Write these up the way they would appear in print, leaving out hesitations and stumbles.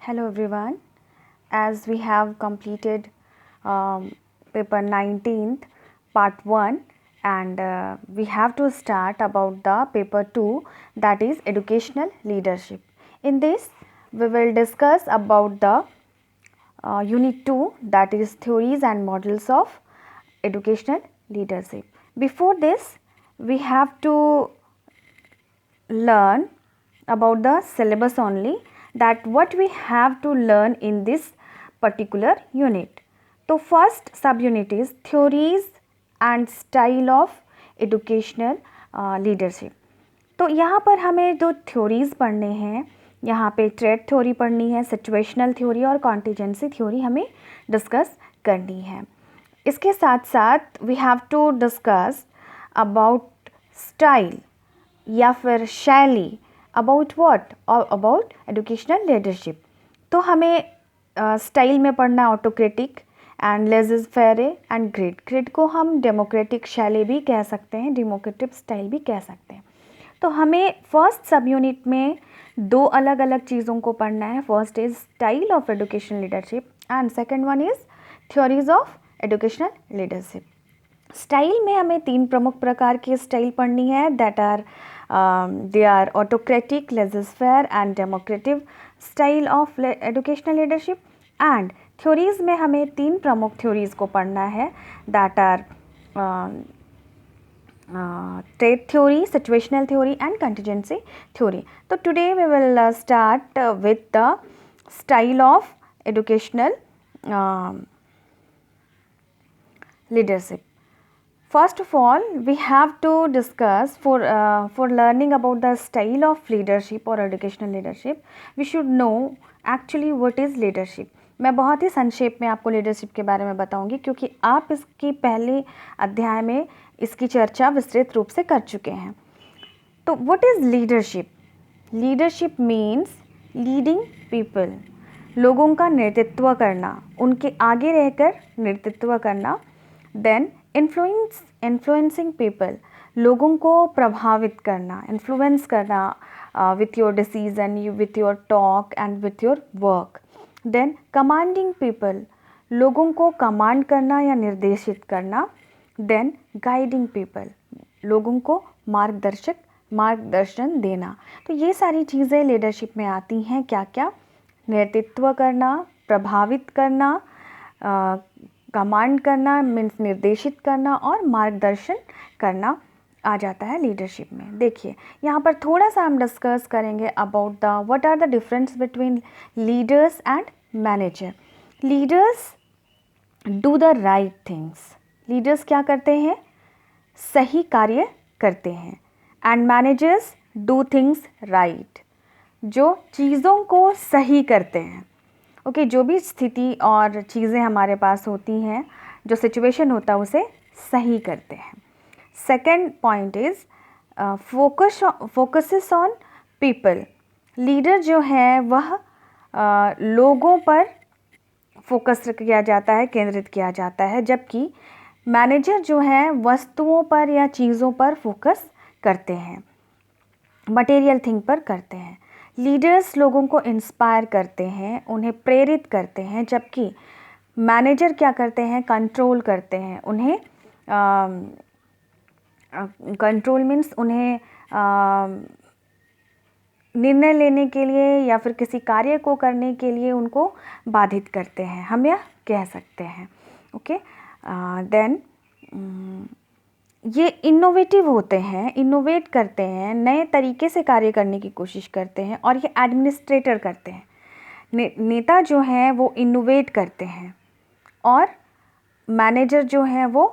Hello everyone. As we have completed paper 19th part 1 and we have to start about the paper 2, that is educational leadership. In this we will discuss about the unit 2, that is theories and models of educational leadership. Before this we have to learn about the syllabus only, that what we have to learn in this particular unit. तो first सब unit is theories and style of educational leadership. तो यहाँ पर हमें जो theories पढ़ने हैं, यहाँ पे ट्रेड थ्योरी पढ़नी है, सिचुएशनल थ्योरी और कॉन्टीजेंसी थ्योरी हमें डिस्कस करनी है. इसके साथ साथ we have to discuss about style या फिर शैली, अबाउट व्हाट, और अबाउट एजुकेशनल लीडरशिप. तो हमें स्टाइल में पढ़ना है autocratic and laissez faire and grid को हम डेमोक्रेटिक शैली भी कह सकते हैं, डेमोक्रेटिक स्टाइल भी कह सकते हैं. तो हमें फर्स्ट सब यूनिट में दो अलग अलग चीज़ों को पढ़ना है. First is style of educational leadership and second one is theories of educational leadership. Style में हमें तीन प्रमुख प्रकार की स्टाइल पढ़नी है, that are they are autocratic, laissez faire and democratic style of educational leadership. And theories में हमें तीन प्रमुख थ्योरीज़ को पढ़ना है, that are trait theory, situational theory and contingency theory. तो today we will start with the style of educational leadership. First of all, we have to discuss for learning about the style of leadership or educational leadership, we should know actually what is leadership. मैं बहुत ही संक्षेप में आपको leadership के बारे में बताऊंगी, क्योंकि आप इसकी पहले अध्याय में इसकी चर्चा विस्तृत रूप से कर चुके हैं. तो what is leadership? Leadership means leading people, लोगों का नेतृत्व करना, उनके आगे रहकर नेतृत्व करना. देन इन्फ्लुएंसिंग पीपल, लोगों को प्रभावित करना, इन्फ्लुएंस करना with your decision, with your talk and with your work. Then commanding people, लोगों को कमांड करना या निर्देशित करना. देन गाइडिंग पीपल, लोगों को मार्गदर्शन देना. तो ये सारी चीज़ें लीडरशिप में आती हैं. क्या क्या? नेतृत्व करना, प्रभावित करना, कमांड करना मीन्स निर्देशित करना, और मार्गदर्शन करना आ जाता है लीडरशिप में. देखिए यहाँ पर थोड़ा सा हम डिस्कस करेंगे about the what are the difference between leaders and manager. Leaders do the right things, leaders क्या करते हैं? सही कार्य करते हैं. And managers do things right, जो चीज़ों को सही करते हैं. ओके, जो भी स्थिति और चीज़ें हमारे पास होती हैं, जो सिचुएशन होता है उसे सही करते हैं. Second point is focuses on people. Leader जो है वह लोगों पर फोकस किया जाता है, केंद्रित किया जाता है, जबकि मैनेजर जो है वस्तुओं पर या चीज़ों पर फोकस करते हैं, मटेरियल थिंग पर करते हैं. लीडर्स लोगों को इंस्पायर करते हैं, उन्हें प्रेरित करते हैं, जबकि मैनेजर क्या करते हैं? कंट्रोल करते हैं. उन्हें कंट्रोल मीन्स उन्हें निर्णय लेने के लिए या फिर किसी कार्य को करने के लिए उनको बाधित करते हैं, हम यह कह सकते हैं. ओके, देन ये इनोवेटिव होते हैं, इनोवेट करते हैं, नए तरीके से कार्य करने की कोशिश करते हैं, और ये एडमिनिस्ट्रेटर करते हैं. नेता जो हैं वो इनोवेट करते हैं, और मैनेजर जो हैं वो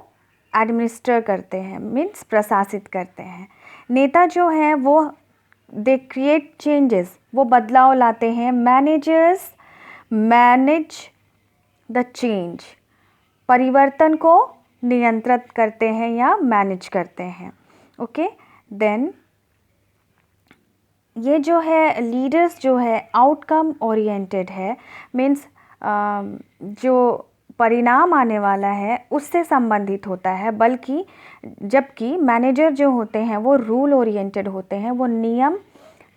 एडमिनिस्टर करते हैं, मीन्स प्रशासित करते हैं. नेता जो हैं वो दे क्रिएट चेंजेस, वो बदलाव लाते हैं. मैनेजर्स मैनेज द चेंज, परिवर्तन को नियंत्रित करते हैं या मैनेज करते हैं. ओके, देन ये जो है लीडर्स जो है आउटकम ओरिएंटेड है, मीन्स जो परिणाम आने वाला है उससे संबंधित होता है, बल्कि जबकि मैनेजर जो होते हैं वो रूल ओरिएंटेड होते हैं, वो नियम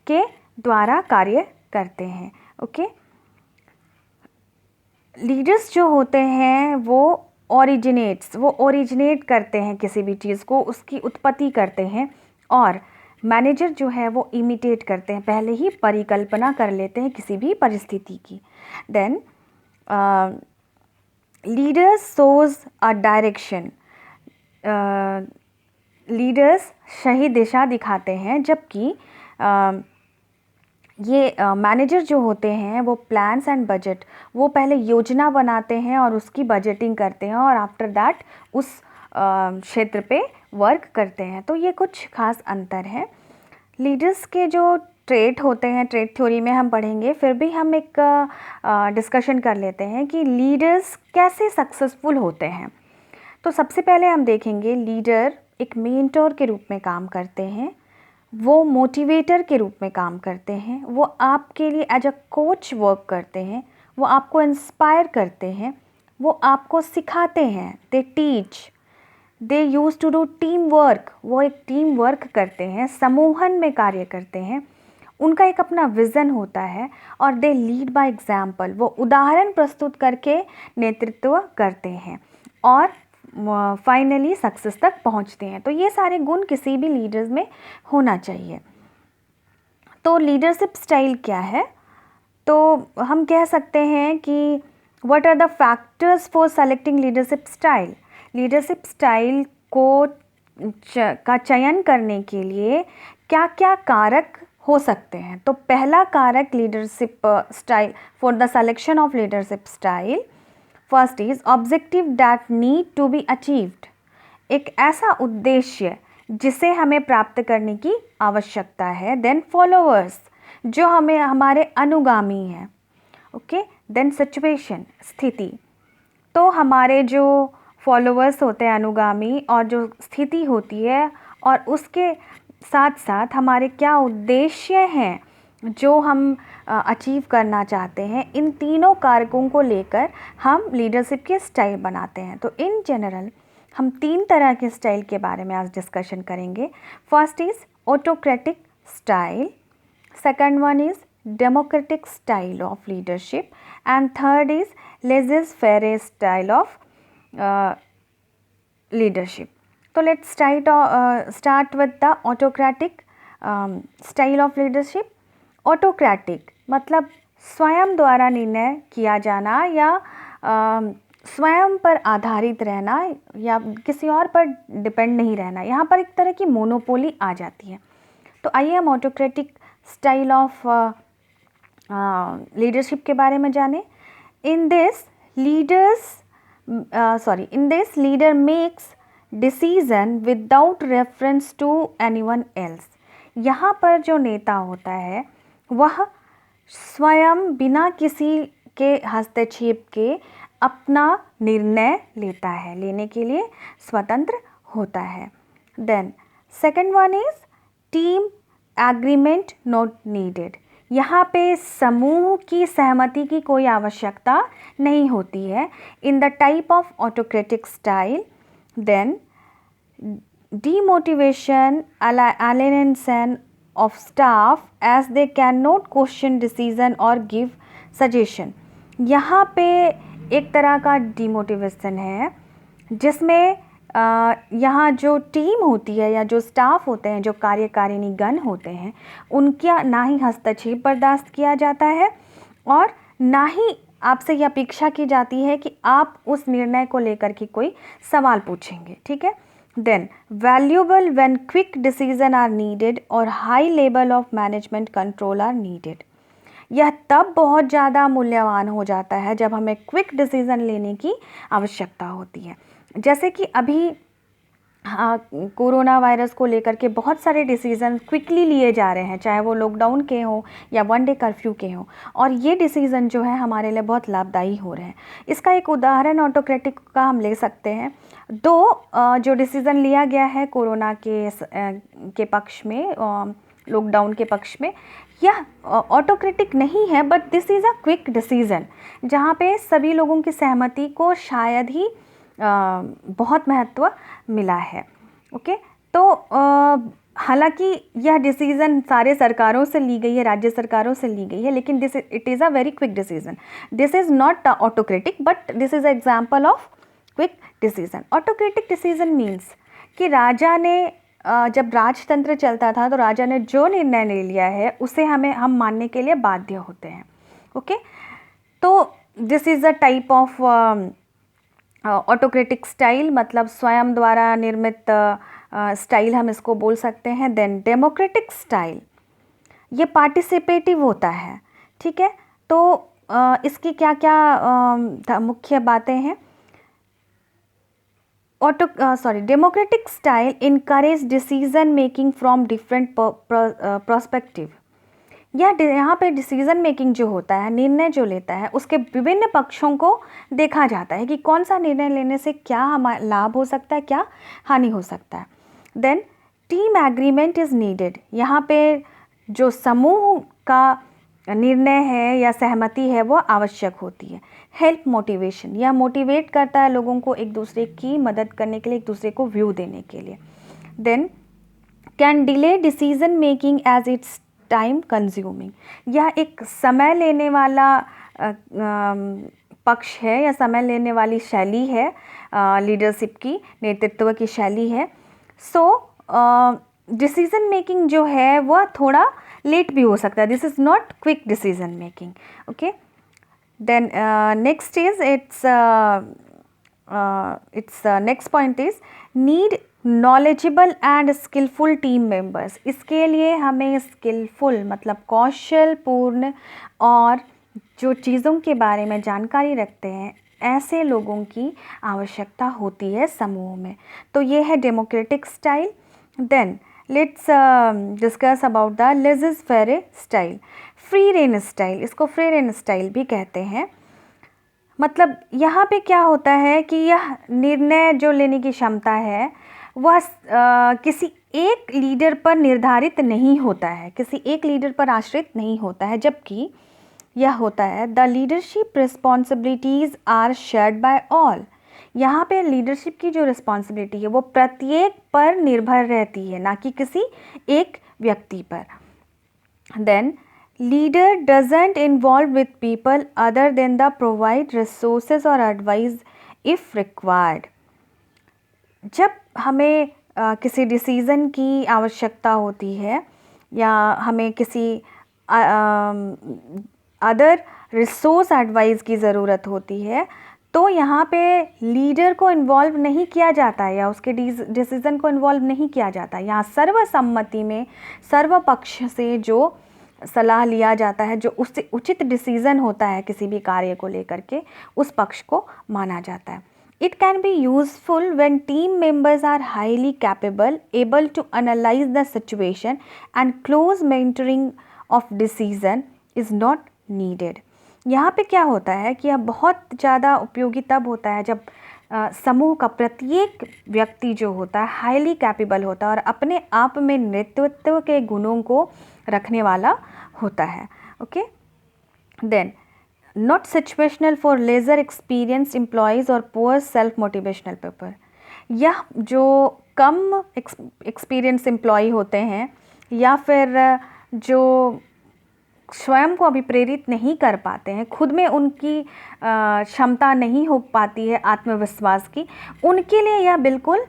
के द्वारा कार्य करते हैं. ओके, लीडर्स जो होते हैं वो ओरिजिनेट करते हैं किसी भी चीज़ को, उसकी उत्पत्ति करते हैं, और मैनेजर जो है वो इमिटेट करते हैं, पहले ही परिकल्पना कर लेते हैं किसी भी परिस्थिति की। Then leaders shows a direction, leaders सही दिशा दिखाते हैं, जबकि ये मैनेजर जो होते हैं वो प्लान्स एंड बजट, वो पहले योजना बनाते हैं और उसकी बजटिंग करते हैं, और आफ्टर दैट उस क्षेत्र पे वर्क करते हैं। तो ये कुछ खास अंतर है। लीडर्स के जो ट्रेट होते हैं, ट्रेट थ्योरी में हम पढ़ेंगे, फिर भी हम एक डिस्कशन कर लेते हैं कि लीडर्स कैसे सक्सेसफुल होते हैं। तो सबसे पहले हम देखेंगे लीडर एक मेंटोर के रूप में काम करते हैं, वो मोटिवेटर के रूप में काम करते हैं, वो आपके लिए एज अ कोच वर्क करते हैं, वो आपको इंस्पायर करते हैं, वो आपको सिखाते हैं, they teach, they use to do team work, वो एक टीम वर्क करते हैं, समूहन में कार्य करते हैं, उनका एक अपना विज़न होता है, और दे लीड बाय एग्जाम्पल, वो उदाहरण प्रस्तुत करके नेतृत्व करते हैं और फाइनली सक्सेस तक पहुंचते हैं। तो ये सारे गुण किसी भी लीडर्स में होना चाहिए। तो लीडरशिप स्टाइल क्या है? तो हम कह सकते हैं कि what are the factors for selecting leadership style. Leadership style का चयन करने के लिए क्या क्या कारक हो सकते हैं? तो पहला कारक leadership style for the selection of leadership style, first is objective that need to be achieved, एक ऐसा उद्देश्य जिसे हमें प्राप्त करने की आवश्यकता है। देन फॉलोअर्स, जो हमें हमारे अनुगामी हैं। ओके, देन सिचुएशन, स्थिति, तो हमारे जो फॉलोअर्स होते हैं, अनुगामी, और जो स्थिति होती है, और उसके साथ साथ हमारे क्या उद्देश्य हैं जो हम अचीव करना चाहते हैं, इन तीनों कारकों को लेकर हम लीडरशिप के स्टाइल बनाते हैं। तो इन जनरल हम 3 तरह के स्टाइल के बारे में आज डिस्कशन करेंगे। First is autocratic style, second one is democratic style of leadership, and third is laissez faire style of leadership. तो let's start with the autocratic style of leadership. Autocratic मतलब स्वयं द्वारा निर्णय किया जाना, या स्वयं पर आधारित रहना, या किसी और पर डिपेंड नहीं रहना। यहाँ पर एक तरह की मोनोपोली आ जाती है। तो आइए हम ऑटोक्रेटिक स्टाइल ऑफ लीडरशिप के बारे में जानें। In this leader makes decision without reference to anyone else. यहाँ पर जो नेता होता है वह स्वयं बिना किसी के हस्तक्षेप के अपना निर्णय लेता है, लेने के लिए स्वतंत्र होता है। Then second one is team agreement not needed. यहाँ पे समूह की सहमति की कोई आवश्यकता नहीं होती है in the type of autocratic style. Then demotivation, alienation of staff as they cannot question decision or give suggestion। यहाँ पे एक तरह का डिमोटिवेशन है जिसमें यहाँ जो टीम होती है या जो स्टाफ होते हैं, जो कार्यकारिणी गण होते हैं, उनका ना ही हस्तक्षेप बर्दाश्त किया जाता है और ना ही आपसे यह अपेक्षा की जाती है कि आप उस निर्णय को लेकर के कोई सवाल पूछेंगे। ठीक है। Then valuable when quick decision are needed और high level of management control are needed. यह तब बहुत ज़्यादा मूल्यवान हो जाता है जब हमें क्विक डिसीज़न लेने की आवश्यकता होती है। जैसे कि अभी कोरोना वायरस को लेकर के बहुत सारे डिसीज़न क्विकली लिए जा रहे हैं, चाहे वो लॉकडाउन के हों या 1 डे कर्फ्यू के हों, और ये डिसीज़न जो है हमारे लिए बहुत लाभदायी हो रहे हैं। इसका एक उदाहरण ऑटोक्रेटिक का हम ले सकते हैं। जो डिसीज़न लिया गया है कोरोना के पक्ष में, लॉकडाउन के पक्ष में, यह ऑटोक्रेटिक नहीं है, but this is a quick decision जहाँ पे सभी लोगों की सहमति को शायद ही बहुत महत्व मिला है। ओके, तो हालांकि यह डिसीज़न सारे सरकारों से ली गई है, राज्य सरकारों से ली गई है, लेकिन this it is a very quick decision. This is not autocratic but this is example of quick decision. Autocratic decision means कि राजा ने जब राजतंत्र चलता था तो राजा ने जो निर्णय ले लिया है उसे हम मानने के लिए बाध्य होते हैं. ओके, तो this is a type of autocratic style, मतलब स्वयं द्वारा निर्मित स्टाइल हम इसको बोल सकते हैं. देन डेमोक्रेटिक स्टाइल, ये पार्टिसिपेटिव होता है. ठीक है, तो इसकी क्या क्या मुख्य बातें हैं. Democratic style encourage decision making from different perspective. यहाँ पे डिसीजन मेकिंग जो होता है, निर्णय जो लेता है, उसके विभिन्न पक्षों को देखा जाता है कि कौन सा निर्णय लेने से क्या हमारा लाभ हो सकता है, क्या हानि हो सकता है. Then team agreement is needed. यहाँ पे जो समूह का निर्णय है या सहमति है वो आवश्यक होती है. हेल्प मोटिवेशन, यह मोटिवेट करता है लोगों को एक दूसरे की मदद करने के लिए, एक दूसरे को व्यू देने के लिए. Then can delay decision making as it's time consuming. यह एक समय लेने वाला पक्ष है या समय लेने वाली शैली है, लीडरशिप की, नेतृत्व की शैली है. सो डिसीजन मेकिंग जो है वह थोड़ा लेट भी हो सकता है. This is not quick decision making. Okay, then next is it's next point is need knowledgeable and skillful team members. इसके लिए हमें स्किलफुल मतलब कौशलपूर्ण और जो चीज़ों के बारे में जानकारी रखते हैं ऐसे लोगों की आवश्यकता होती है समूह में. तो ये है democratic style. Then let's discuss about the laissez faire style. Free rein style, इसको फ्री रेन स्टाइल भी कहते हैं. मतलब यहाँ पे क्या होता है कि यह निर्णय जो लेने की क्षमता है वह किसी एक लीडर पर निर्धारित नहीं होता है, किसी एक लीडर पर आश्रित नहीं होता है, जबकि यह होता है the leadership responsibilities are shared by all. यहाँ पे लीडरशिप की जो रिस्पॉन्सिबिलिटी है वो प्रत्येक पर निर्भर रहती है, ना कि किसी एक व्यक्ति पर. Then leader doesn't involve with people other than the provide resources और एडवाइस इफ़ रिक्वायर्ड. जब हमें किसी डिसीज़न की आवश्यकता होती है या हमें किसी अदर रिसोर्स एडवाइस की ज़रूरत होती है तो यहाँ पे लीडर को इन्वॉल्व नहीं किया जाता है या उसके डिसीज़न को इन्वॉल्व नहीं किया जाता. यहाँ सर्वसम्मति में सर्वपक्ष से जो सलाह लिया जाता है, जो उससे उचित डिसीज़न होता है किसी भी कार्य को लेकर के, उस पक्ष को माना जाता है. It can be useful when team members are highly capable, able to analyze the situation, and close mentoring of decision is not needed. यहाँ पे क्या होता है कि यह बहुत ज़्यादा उपयोगी तब होता है जब समूह का प्रत्येक व्यक्ति जो होता है हाईली कैपेबल होता है और अपने आप में नेतृत्व के गुणों को रखने वाला होता है. Okay, then not situational for lesser experienced employees or poor self motivational people. यह जो कम एक्सपीरियंस एम्प्लॉय होते हैं या फिर जो स्वयं को अभी प्रेरित नहीं कर पाते हैं, खुद में उनकी क्षमता नहीं हो पाती है आत्मविश्वास की, उनके लिए यह बिल्कुल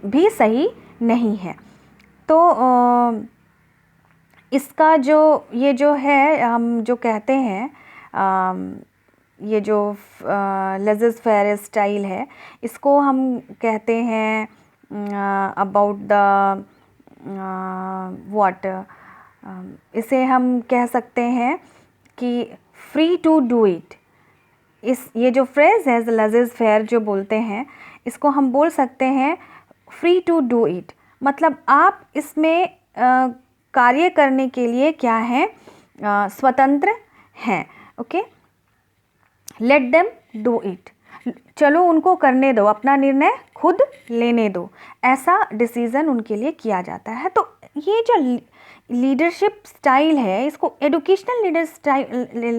भी सही नहीं है. तो इसका ये जो है हम जो कहते हैं ये जो लेज़ेज़-फेरे स्टाइल है, इसको हम कहते हैं अबाउट द व्हाट, इसे हम कह सकते हैं कि फ्री टू डू इट. ये जो फ्रेज़ है लेज़ेज़-फेरे जो बोलते हैं, इसको हम बोल सकते हैं फ्री टू डू इट. मतलब आप इसमें कार्य करने के लिए क्या है, स्वतंत्र हैं. Okay, let them do it. चलो उनको करने दो, अपना निर्णय खुद लेने दो, ऐसा डिसीज़न उनके लिए किया जाता है. तो ये जो लीडरशिप स्टाइल है इसको एडुकेशनल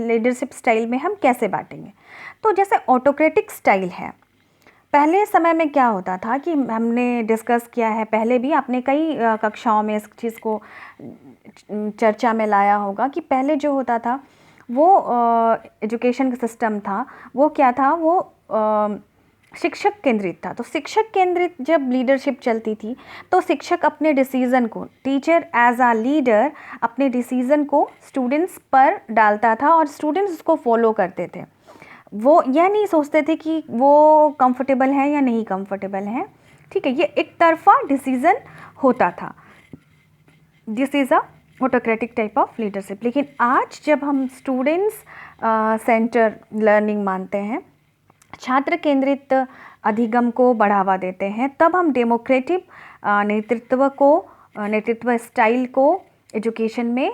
लीडरशिप स्टाइल में हम कैसे बांटेंगे. तो जैसे ऑटोक्रेटिक स्टाइल है, पहले समय में क्या होता था कि हमने डिस्कस किया है पहले भी, आपने कई कक्षाओं में इस चीज़ को चर्चा में लाया होगा कि पहले जो होता था वो एजुकेशन का सिस्टम था वो क्या था, वो शिक्षक केंद्रित था। तो शिक्षक केंद्रित जब लीडरशिप चलती थी तो शिक्षक अपने डिसीज़न को, टीचर एज आ लीडर अपने डिसीज़न को स्टूडेंट्स पर डालता था और स्टूडेंट्स उसको फॉलो करते थे। वो यह नहीं सोचते थे कि वो कंफर्टेबल है या नहीं कंफर्टेबल है, ठीक है, ये एक तरफा डिसीज़न होता था। This is a autocratic type of leadership. लेकिन आज जब हम स्टूडेंट्स सेंटर लर्निंग मानते हैं, छात्र केंद्रित अधिगम को बढ़ावा देते हैं, तब हम डेमोक्रेटिक नेतृत्व स्टाइल को एजुकेशन में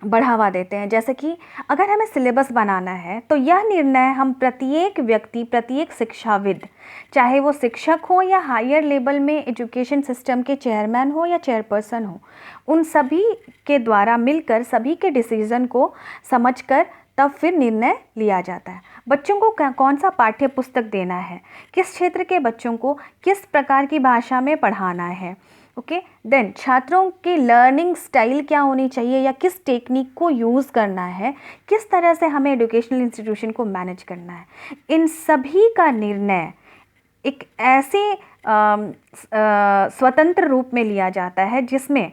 बढ़ावा देते हैं। जैसे कि अगर हमें सिलेबस बनाना है तो यह निर्णय हम प्रत्येक व्यक्ति, प्रत्येक शिक्षाविद, चाहे वो शिक्षक हो या हायर लेवल में एजुकेशन सिस्टम के चेयरमैन हो या चेयरपर्सन हो, उन सभी के द्वारा मिलकर सभी के डिसीज़न को समझकर तब फिर निर्णय लिया जाता है। बच्चों को कौन सा पाठ्य पुस्तक देना है, किस क्षेत्र के बच्चों को किस प्रकार की भाषा में पढ़ाना है, ओके। देन छात्रों की लर्निंग स्टाइल क्या होनी चाहिए या किस टेक्निक को यूज़ करना है, किस तरह से हमें एजुकेशनल इंस्टीट्यूशन को मैनेज करना है, इन सभी का निर्णय एक ऐसे स्वतंत्र रूप में लिया जाता है जिसमें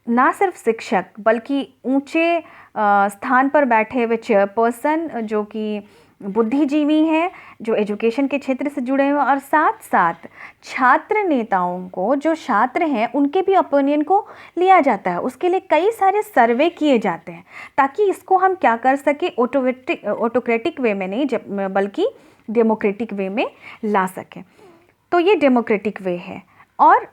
ना सिर्फ शिक्षक बल्कि ऊंचे स्थान पर बैठे हुए चेयरपर्सन जो कि बुद्धिजीवी हैं, जो एजुकेशन के क्षेत्र से जुड़े हुए, और साथ साथ छात्र नेताओं को, जो छात्र हैं उनके भी ओपिनियन को लिया जाता है। उसके लिए कई सारे सर्वे किए जाते हैं ताकि इसको हम क्या कर सके, ऑटोक्रेटिक वे में नहीं बल्कि डेमोक्रेटिक वे में ला सकें। तो ये डेमोक्रेटिक वे है। और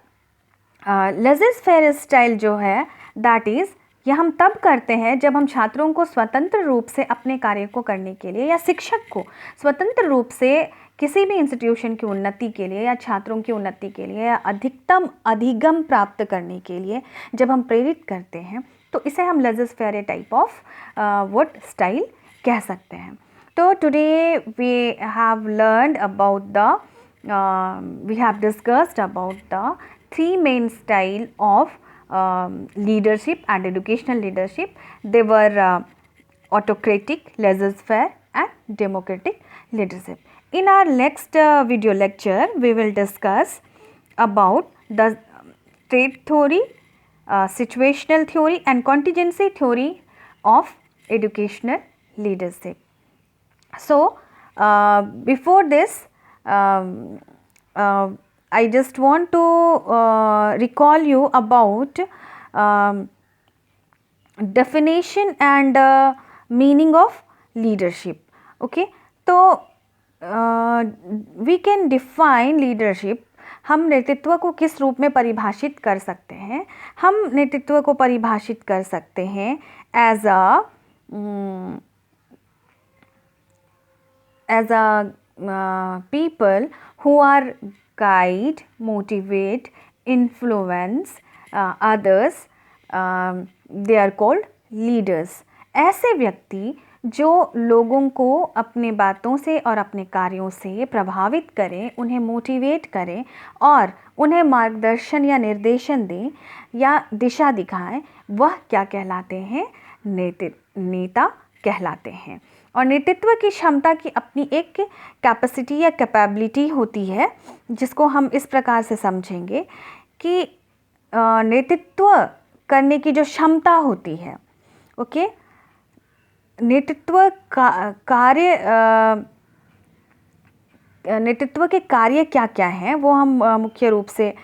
लेज़र फेयर स्टाइल जो है, दैट इज़, यह हम तब करते हैं जब हम छात्रों को स्वतंत्र रूप से अपने कार्य को करने के लिए, या शिक्षक को स्वतंत्र रूप से किसी भी इंस्टीट्यूशन की उन्नति के लिए या छात्रों की उन्नति के लिए या अधिकतम अधिगम प्राप्त करने के लिए जब हम प्रेरित करते हैं, तो इसे हम laissez faire type of what style कह सकते हैं। तो today we have learned about the we have discussed about the three main style of leadership and educational leadership. They were autocratic, laissez-faire and democratic leadership. In our next video lecture, we will discuss about the trait theory, situational theory and contingency theory of educational leadership. So, before this, I just want to recall you about definition and meaning of leadership. Okay, तो we can define leadership. हम नेतृत्व को किस रूप में परिभाषित कर सकते हैं? हम नेतृत्व को परिभाषित कर सकते हैं as a people who are guide, motivate, influence others, they are called leaders. ऐसे व्यक्ति जो लोगों को अपने बातों से और अपने कार्यों से प्रभावित करें, उन्हें मोटिवेट करें और उन्हें मार्गदर्शन या निर्देशन दें या दिशा दिखाएं, वह क्या कहलाते हैं? नेता कहलाते हैं। और नेतृत्व की क्षमता की अपनी एक कैपेसिटी या कैपेबिलिटी होती है, जिसको हम इस प्रकार से समझेंगे कि नेतृत्व करने की जो क्षमता होती है, ओके, नेतृत्व के कार्य क्या क्या हैं वो हम मुख्य रूप से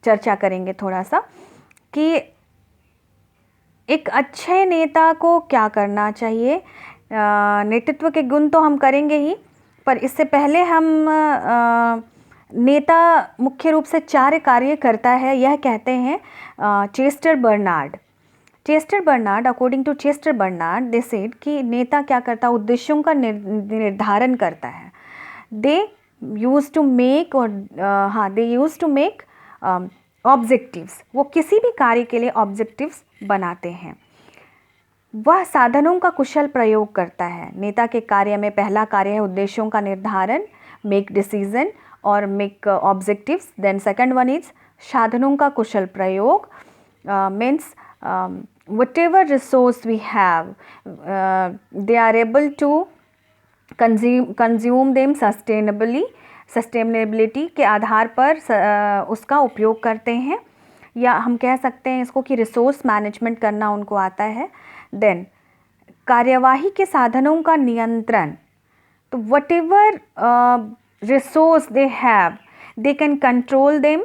चर्चा करेंगे थोड़ा सा, कि एक अच्छे नेता को क्या करना चाहिए। नेतृत्व के गुण तो हम करेंगे ही, पर इससे पहले हम नेता मुख्य रूप से 4 कार्य करता है, यह कहते हैं Chester Barnard. According to Chester Barnard, they said कि नेता क्या करता है? उद्देश्यों का निर्धारण करता है। दे यूज टू मेक ऑब्जेक्टिव्स, वो किसी भी कार्य के लिए ऑब्जेक्टिव्स बनाते हैं। वह साधनों का कुशल प्रयोग करता है। नेता के कार्य में पहला कार्य है उद्देश्यों का निर्धारण, मेक डिसीजन और make objectives. Then second one is साधनों का कुशल प्रयोग, means whatever resource we have, they are able to consume them sustainability के आधार पर उसका उपयोग करते हैं, या हम कह सकते हैं इसको कि रिसोर्स मैनेजमेंट करना उनको आता है। देन कार्यवाही के साधनों का नियंत्रण, तो whatever resource they have they can control them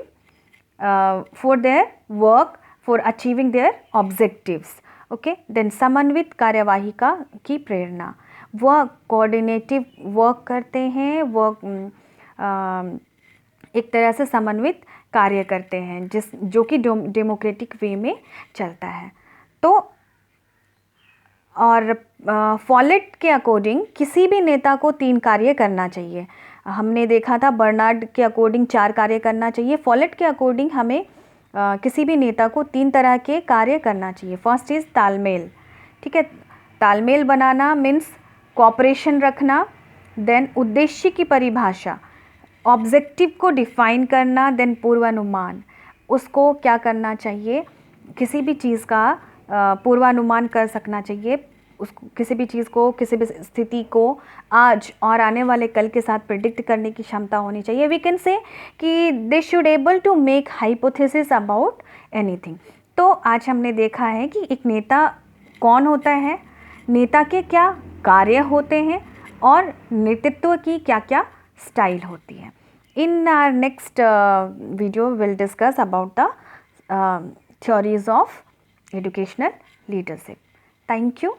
for their work, for achieving their objectives. Okay, then समन्वित कार्यवाही की प्रेरणा, वह कोऑर्डिनेटिव वर्क करते हैं, वह एक तरह से समन्वित कार्य करते हैं जो कि डेमोक्रेटिक वे में चलता है। तो और फॉलेट के अकॉर्डिंग किसी भी नेता को 3 कार्य करना चाहिए। हमने देखा था बर्नार्ड के अकॉर्डिंग 4 कार्य करना चाहिए। फॉलेट के अकॉर्डिंग हमें किसी भी नेता को 3 तरह के कार्य करना चाहिए। फर्स्ट इज़ तालमेल, ठीक है, तालमेल बनाना मीन्स कोऑपरेशन रखना, देन उद्देश्य की परिभाषा, ऑब्जेक्टिव को डिफाइन करना, देन पूर्वानुमान, उसको क्या करना चाहिए, किसी भी चीज़ का पूर्वानुमान कर सकना चाहिए, उसको किसी भी चीज़ को, किसी भी स्थिति को आज और आने वाले कल के साथ प्रिडिक्ट करने की क्षमता होनी चाहिए। वी कैन से कि they should able to make hypothesis about anything. तो आज हमने देखा है कि एक नेता कौन होता है, नेता के क्या कार्य होते हैं और नेतृत्व की क्या क्या स्टाइल होती है। In our next video will discuss about the theories of educational leadership. Thank you.